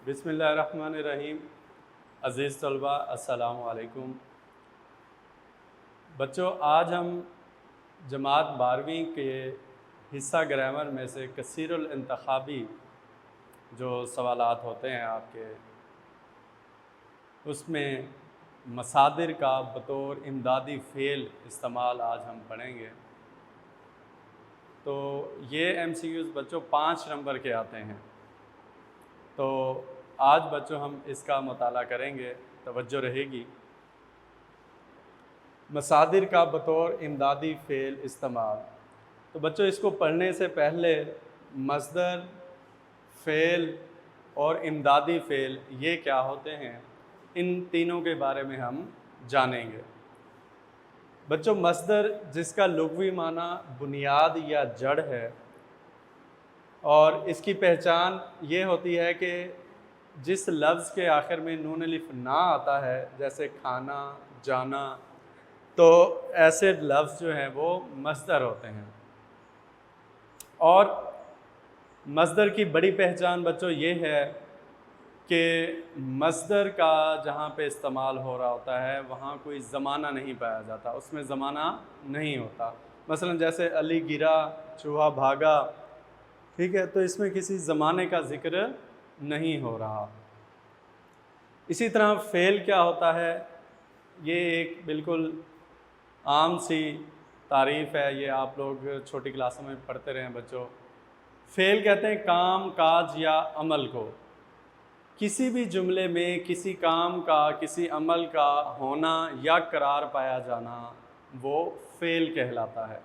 बिस्मिल्लाहिर्रहमानिर्रहीम। अज़ीज़ तलबा, अस्सलामु अलैकुम। बच्चों, आज हम जमात 12वीं के हिस्सा ग्रामर में से कसीरुल इंतखाबी जो सवालात होते हैं आपके, उसमें मसादिर का बतौर इमदादी फ़ेल इस्तेमाल आज हम पढ़ेंगे। तो ये MCQs बच्चों 5 नंबर के आते हैं। तो आज बच्चों हम इसका मुताला करेंगे, तवज्जो रहेगी। मसादिर का बतौर इमदादी फ़ेल इस्तेमाल। तो बच्चों, इसको पढ़ने से पहले मस्दर, फ़ेल और इमदादी फ़ेल ये क्या होते हैं, इन तीनों के बारे में हम जानेंगे। बच्चों, मस्दर जिसका लुग़वी माना बुनियाद या जड़ है, और इसकी पहचान ये होती है कि जिस लफ्ज़ के आखिर में नून अलिफ ना आता है, जैसे खाना, जाना, तो ऐसे लफ्ज़ जो हैं वो मस्दर होते हैं। और मस्दर की बड़ी पहचान बच्चों ये है कि मस्दर का जहाँ पे इस्तेमाल हो रहा होता है वहाँ कोई ज़माना नहीं पाया जाता, उसमें ज़माना नहीं होता। मसलन जैसे अली गिरा, चूहा भागा, ठीक है, तो इसमें किसी ज़माने का ज़िक्र नहीं हो रहा। इसी तरह फ़ेल क्या होता है, ये एक बिल्कुल आम सी तारीफ़ है, ये आप लोग छोटी क्लासों में पढ़ते रहे हैं बच्चों। फ़ेल कहते हैं काम, काज या अमल को। किसी भी जुमले में किसी काम का, किसी अमल का होना या करार पाया जाना, वो फ़ेल कहलाता है।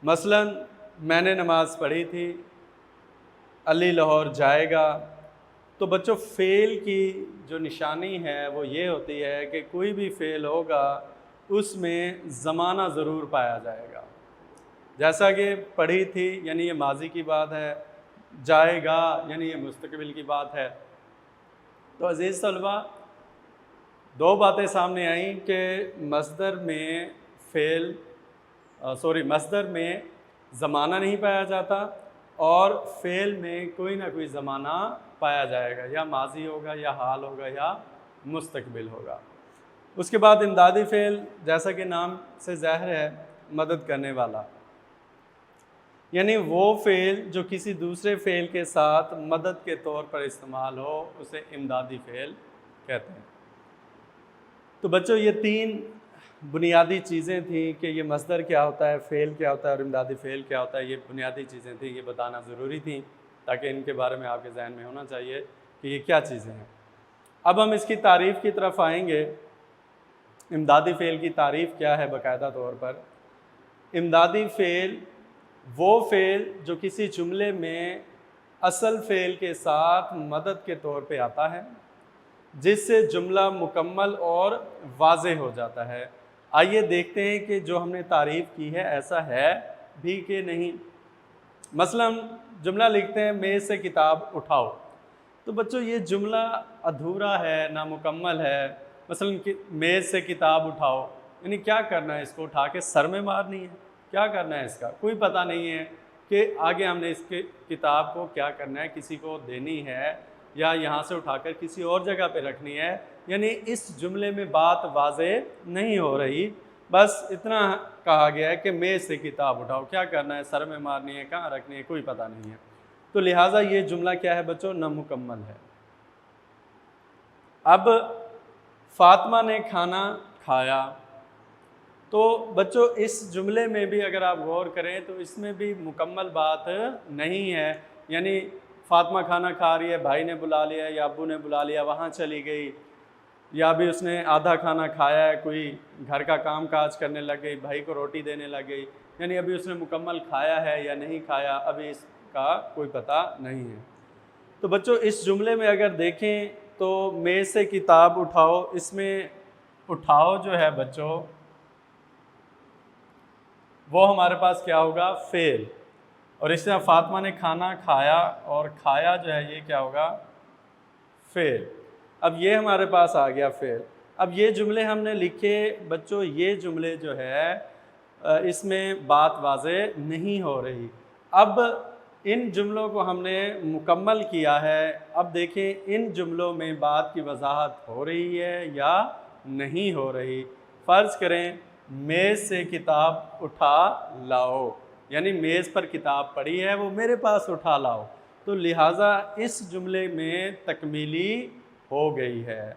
मसलन मैंने नमाज़ पढ़ी थी, अली लाहौर जाएगा। तो बच्चों, फ़ेल की जो निशानी है वो ये होती है कि कोई भी फ़ेल होगा उसमें ज़माना ज़रूर पाया जाएगा। जैसा कि पढ़ी थी यानी ये माजी की बात है, जाएगा यानी ये मुस्तकबिल की बात है। तो अज़ीज़ तलबा, दो बातें सामने आई कि मस्दर में ज़माना नहीं पाया जाता और फ़ेल में कोई ना कोई ज़माना पाया जाएगा, या माजी होगा या हाल होगा या मुस्तकबिल होगा। उसके बाद इमदादी फ़ेल, जैसा कि नाम से ज़ाहिर है, मदद करने वाला, यानी वो फ़ेल जो किसी दूसरे फ़ेल के साथ मदद के तौर पर इस्तेमाल हो, उसे इमदादी फ़ेल कहते हैं। तो बच्चों, ये तीन बुनियादी चीज़ें थी कि ये मस्दर क्या होता है, फ़ेल क्या होता है और इमदादी फ़ेल क्या होता है। ये बुनियादी चीज़ें थी, ये बताना ज़रूरी थी ताकि इनके बारे में आपके जहन में होना चाहिए कि ये क्या चीज़ें हैं। अब हम इसकी तारीफ़ की तरफ आएंगे। इमदादी फ़ेल की तारीफ़ क्या है बाकायदा तौर पर। इमदादी फ़ेल वो फ़ेल जो किसी जुमले में असल फ़ेल के साथ मदद के तौर पे आता है, जिससे जुमला मुकम्मल और वाज़ेह हो जाता है। आइए देखते हैं कि जो हमने तारीफ़ की है ऐसा है भी कि नहीं। मसलन जुमला लिखते हैं, मेज़ से किताब उठाओ। तो बच्चों, ये जुमला अधूरा है, नामुकम्मल है। मसलन कि मेज़ से किताब उठाओ, यानी क्या करना है, इसको उठा के सर में मारनी है, क्या करना है, इसका कोई पता नहीं है कि आगे हमने इसके किताब को क्या करना है, किसी को देनी है या यहाँ से उठाकर किसी और जगह पे रखनी है। यानी इस जुमले में बात वाज़ेह नहीं हो रही, बस इतना कहा गया है कि मेज़ से किताब उठाओ, क्या करना है, सर में मारनी है, कहाँ रखनी है, कोई पता नहीं है। तो लिहाजा ये जुमला क्या है बच्चों, नामुकम्मल है। अब फातिमा ने खाना खाया, तो बच्चों इस जुमले में भी अगर आप गौर करें तो इसमें भी मुकम्मल बात नहीं है। यानी फातिमा खाना खा रही है, भाई ने बुला लिया या अब्बू ने बुला लिया, वहाँ चली गई, या भी उसने आधा खाना खाया है, कोई घर का काम काज करने लग गई, भाई को रोटी देने लग गई, यानी अभी उसने मुकम्मल खाया है या नहीं खाया, अभी इसका कोई पता नहीं है। तो बच्चों, इस जुमले में अगर देखें तो मेज़ से किताब उठाओ, इसमें उठाओ जो है बच्चों वो हमारे पास क्या होगा, फ़ेल। और इस तरह फातिमा ने खाना खाया, और खाया जो है ये क्या होगा, फ़ेल। अब ये हमारे पास आ गया फ़ेल। अब ये जुमले हमने लिखे बच्चों, ये जुमले जो है इसमें बात वाज़ेह नहीं हो रही। अब इन जुमलों को हमने मुकम्मल किया है। अब देखें इन जुमलों में बात की वजाहत हो रही है या नहीं हो रही। फ़र्ज़ करें मेज़ से किताब उठा लाओ, यानी मेज़ पर किताब पड़ी है वो मेरे पास उठा लाओ, तो लिहाजा इस जुमले में तकमीली हो गई है।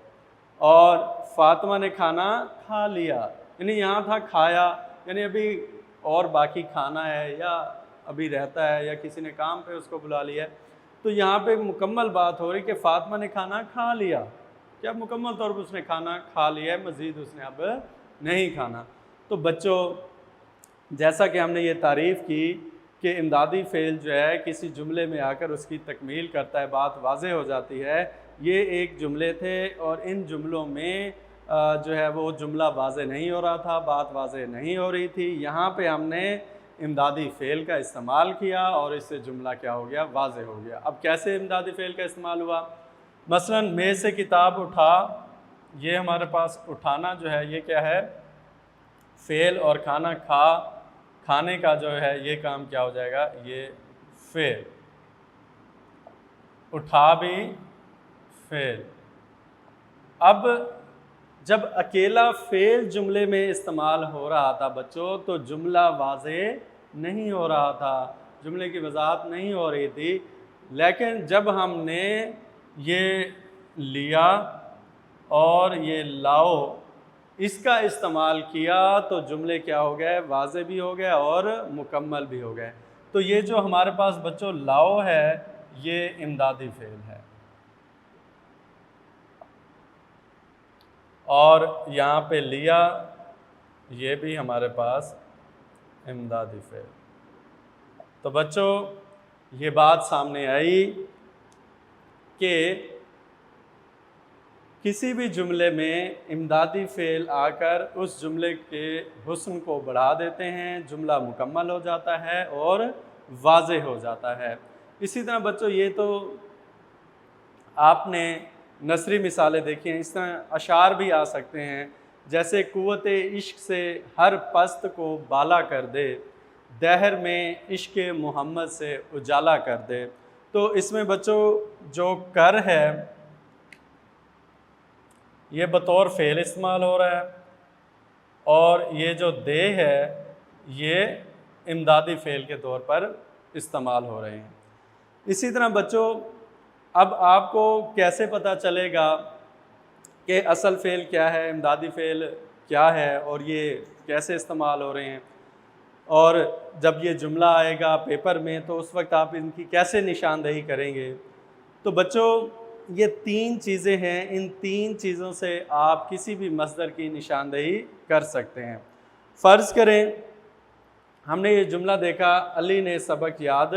और फ़ातिमा ने खाना खा लिया, यानी यहाँ था खाया, यानी अभी और बाकी खाना है या अभी रहता है या किसी ने काम पे उसको बुला लिया है, तो यहाँ पे मुकम्मल बात हो रही कि फ़ातिमा ने खाना खा लिया, क्या मुकम्मल तौर पर उसने खाना खा लिया है, मज़ीद उसने अब नहीं खाना। तो बच्चों जैसा कि हमने ये तारीफ़ की कि इमदादी फ़ेल जो है किसी जुमले में आकर उसकी तकमील करता है, बात वाज़े हो जाती है। ये एक जुमले थे और इन जुमलों में जो है वो जुमला वाज़े नहीं हो रहा था, बात वाज़े नहीं हो रही थी। यहाँ पे हमने इमदादी फ़ेल का इस्तेमाल किया और इससे जुमला क्या हो गया, वाज़े हो गया। अब कैसे इमदादी फ़ेल का इस्तेमाल हुआ? मसलन मेज़ से किताब उठा, ये हमारे पास उठाना जो है ये क्या है, फ़ेल, और खाना खा, खाने का जो है ये काम क्या हो जाएगा, ये फ़ेल। उठा भी फ़ेल। अब जब अकेला फ़ेल जुमले में इस्तेमाल हो रहा था बच्चों, तो जुमला वाज़े नहीं हो रहा था, जुमले की वजाहत नहीं हो रही थी। लेकिन जब हमने ये लिया और ये लाओ इसका इस्तेमाल किया तो जुमले क्या हो गए, वाज़े भी हो गए और मुकम्मल भी हो गए। तो ये जो हमारे पास बच्चों लाओ है ये इमदादी फ़ेल है, और यहाँ पे लिया ये भी हमारे पास इमदादी फ़ेल। तो बच्चों ये बात सामने आई कि किसी भी जुमले में इमदादी फ़ेल आकर उस जुमले के हुस्न को बढ़ा देते हैं, जुमला मुकम्मल हो जाता है और वाज़े हो जाता है। इसी तरह बच्चों ये तो आपने नसरी मिसालें देखी हैं, इस तरह अशार भी आ सकते हैं, जैसे कुव्वते इश्क से हर पस्त को बाला कर दे, दहर में इश्क मोहम्मद से उजाला कर दे। तो इसमें बच्चों जो कर है ये बतौर फ़ेल इस्तेमाल हो रहा है, और ये जो दे है ये इमदादी फ़ेल के तौर पर इस्तेमाल हो रहे हैं। इसी तरह बच्चों अब आपको कैसे पता चलेगा कि असल फ़ेल क्या है, इमदादी फ़ेल क्या है और ये कैसे इस्तेमाल हो रहे हैं, और जब ये जुमला आएगा पेपर में तो उस वक्त आप इनकी कैसे निशानदेही करेंगे? तो बच्चों ये 3 चीज़ें हैं, इन 3 चीज़ों से आप किसी भी मस्दर की निशानदेही कर सकते हैं। फ़र्ज़ करें हमने ये जुमला देखा, अली ने सबक याद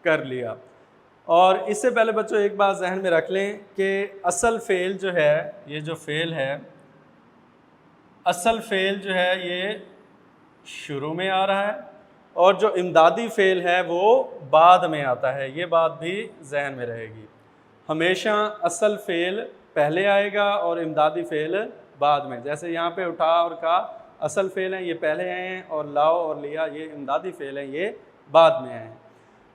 कर लिया, और इससे पहले बच्चों एक बात जहन में रख लें कि असल फ़ेल जो है, ये जो फ़ेल है, असल फ़ेल जो है ये शुरू में आ रहा है और जो इमदादी फ़ेल है वो बाद में आता है। ये बात भी जहन में रहेगी, हमेशा असल फ़ेल पहले आएगा और इमदादी फ़ेल बाद में। जैसे यहाँ पे उठा और का असल फ़ेल हैं, ये पहले आए हैं, और लाओ और लिया ये इमदादी फ़ेल हैं, ये बाद में आए हैं।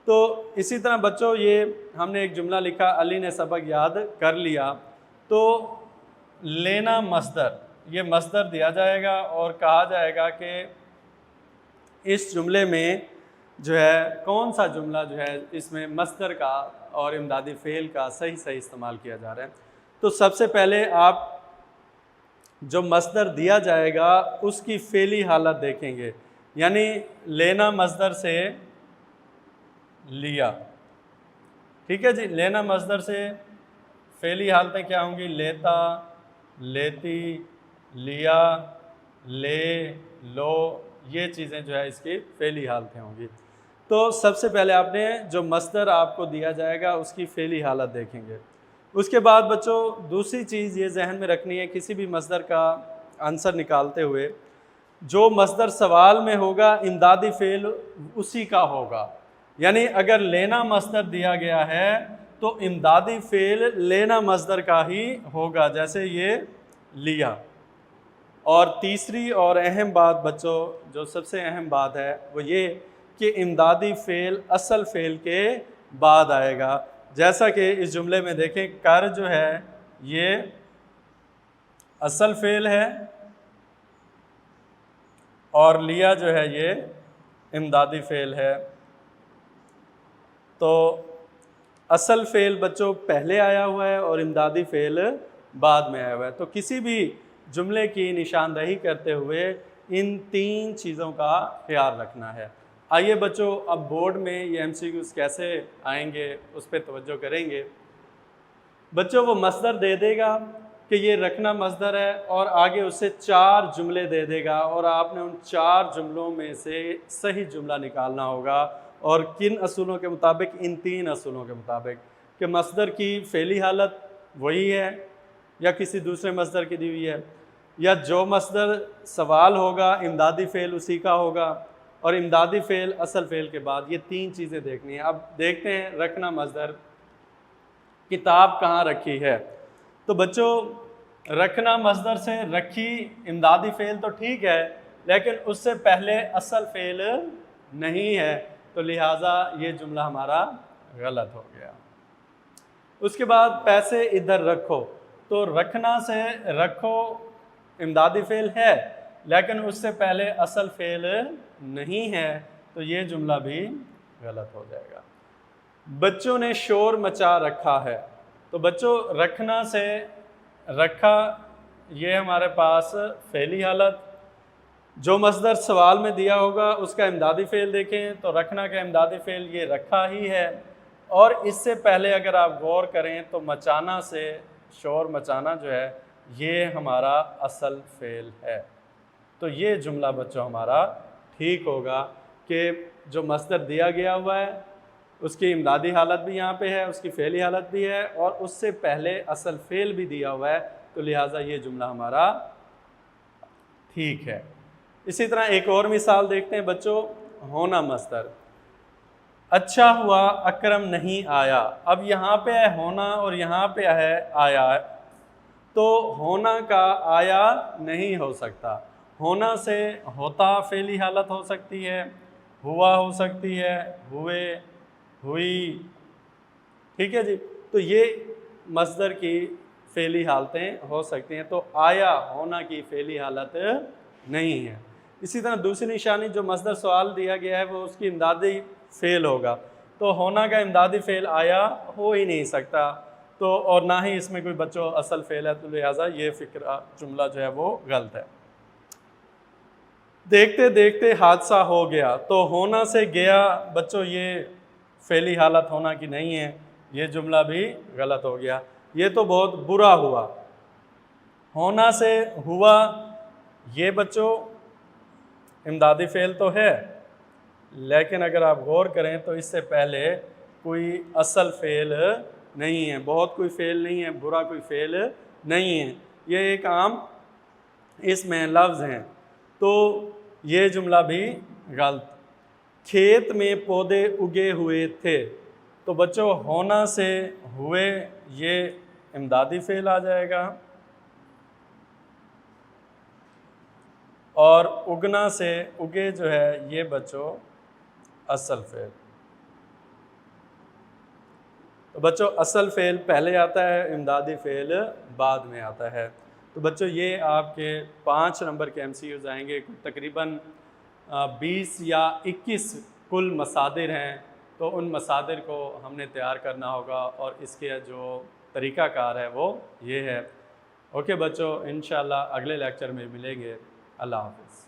तो इसी तरह बच्चों ये हमने एक जुमला लिखा, अली ने सबक याद कर लिया, तो लेना मस्दर, ये मस्दर दिया जाएगा और कहा जाएगा कि इस जुमले में जो है कौन सा जुमला जो है इसमें मस्दर का और इमदादी फ़ेल का सही सही इस्तेमाल किया जा रहा है। तो सबसे पहले आप जो मस्दर दिया जाएगा उसकी फ़ेली हालत देखेंगे, यानी लेना मस्दर से लिया, ठीक है जी। लेना मस्दर से फ़ेली हालतें क्या होंगी, लेता, लेती, लिया, ले, लो, ये चीज़ें जो है इसकी फ़ेली हालतें होंगी। तो सबसे पहले आपने जो मस्दर आपको दिया जाएगा उसकी फ़ेली हालत देखेंगे। उसके बाद बच्चों दूसरी चीज़ ये जहन में रखनी है, किसी भी मस्दर का आंसर निकालते हुए जो मस्दर सवाल में होगा इमदादी फ़ेल उसी का होगा, यानी अगर लेना मस्दर दिया गया है तो इमदादी फ़ेल लेना मस्दर का ही होगा, जैसे ये लिया। और तीसरी और अहम बात बच्चों, जो सबसे अहम बात है वो ये कि इमदादी फ़ेल असल फ़ेल के बाद आएगा। जैसा कि इस जुमले में देखें, कर जो है ये असल फ़ेल है और लिया जो है ये इमदादी फ़ेल है। तो असल फ़ेल बच्चों पहले आया हुआ है और इमदादी फ़ेल बाद में आया हुआ है। तो किसी भी जुमले की निशानदही करते हुए इन 3 चीज़ों का ख्याल रखना है। आइए बच्चों, अब बोर्ड में ये MCQs कैसे आएंगे उस पर तवज्जो करेंगे। बच्चों वो मसदर दे देगा कि ये रखना मसदर है और आगे उससे 4 जुमले दे देगा और आपने उन 4 जुमलों में से सही जुमला निकालना होगा। और किन असूलों के मुताबिक? इन 3 असूलों के मुताबिक कि मसदर की फ़ेली हालत वही है या किसी दूसरे मसदर की दी हुई है, या जो मसदर सवाल होगा इमदादी फ़ेल उसी का होगा, और इमदादी फ़ेल असल फ़ेल के बाद। ये 3 चीज़ें देखनी है। अब देखते हैं रखना मसदर किताब कहाँ रखी है। तो बच्चों रखना मसदर से रखी इमदादी फ़ेल तो ठीक है, लेकिन उससे पहले असल फ़ेल नहीं है, तो लिहाजा ये जुमला हमारा गलत हो गया। उसके बाद पैसे इधर रखो, तो रखना से रखो इमदादी फ़ेल है लेकिन उससे पहले असल फ़ेल नहीं है, तो ये जुमला भी गलत हो जाएगा। बच्चों ने शोर मचा रखा है, तो बच्चों रखना से रखा ये हमारे पास फ़ेली हालत। जो मसदर सवाल में दिया होगा उसका इमदादी फ़ेल देखें तो रखना का इमदादी फ़ेल ये रखा ही है, और इससे पहले अगर आप गौर करें तो मचाना से शोर मचाना जो है ये हमारा असल फ़ेल है। तो ये जुमला बच्चों हमारा ठीक होगा कि जो मसदर दिया गया हुआ है उसकी इमदादी हालत भी यहाँ पे है, उसकी फ़ेली हालत भी है, और उससे पहले असल फ़ेल भी दिया हुआ है, तो लिहाजा ये जुमला हमारा ठीक है। इसी तरह एक और मिसाल देखते हैं बच्चों, होना मसदर। अच्छा हुआ अकरम नहीं आया। अब यहाँ पे है होना और यहाँ पे है आया, तो होना का आया नहीं हो सकता। होना से होता फ़ेली हालत हो सकती है, हुआ हो सकती है, हुए, हुई, ठीक है जी। तो ये मसदर की फ़ेली हालतें हो सकती हैं, तो आया होना की फ़ेली हालत नहीं है। इसी तरह दूसरी निशानी, जो मसदर सवाल दिया गया है वो उसकी इमदादी फ़ेल होगा, तो होना का इमदादी फ़ेल आया हो ही नहीं सकता, तो और ना ही इसमें कोई बच्चों असल फ़ेल है, तो लिहाजा ये फ़िक्र जुमला जो है वो गलत है। देखते देखते हादसा हो गया, तो होना से गया बच्चों ये फ़ेली हालत होना की नहीं है, ये जुमला भी गलत हो गया। ये तो बहुत बुरा हुआ। होना से हुआ ये बच्चों इमदादी फ़ेल तो है, लेकिन अगर आप गौर करें तो इससे पहले कोई असल फ़ेल नहीं है, बहुत कोई फ़ेल नहीं है, बुरा कोई फ़ेल नहीं है, ये एक आम इसमें लफ्ज़ हैं, तो ये जुमला भी गलत। खेत में पौधे उगे हुए थे, तो बच्चों होना से हुए ये इमदादी फ़ेल आ जाएगा, और उगना से उगे जो है ये बच्चों असल फ़ेल। तो बच्चों असल फ़ेल पहले आता है, इमदादी फ़ेल बाद में आता है। तो बच्चों ये आपके 5 नंबर के MCQs आएंगे। तकरीबन 20 या 21 कुल मसादिर हैं, तो उन मसादिर को हमने तैयार करना होगा और इसके जो तरीक़ाकार है वो ये है। ओके बच्चों, इंशाल्लाह अगले लेक्चर में मिलेंगे। अल्लाह हाफ़िज़।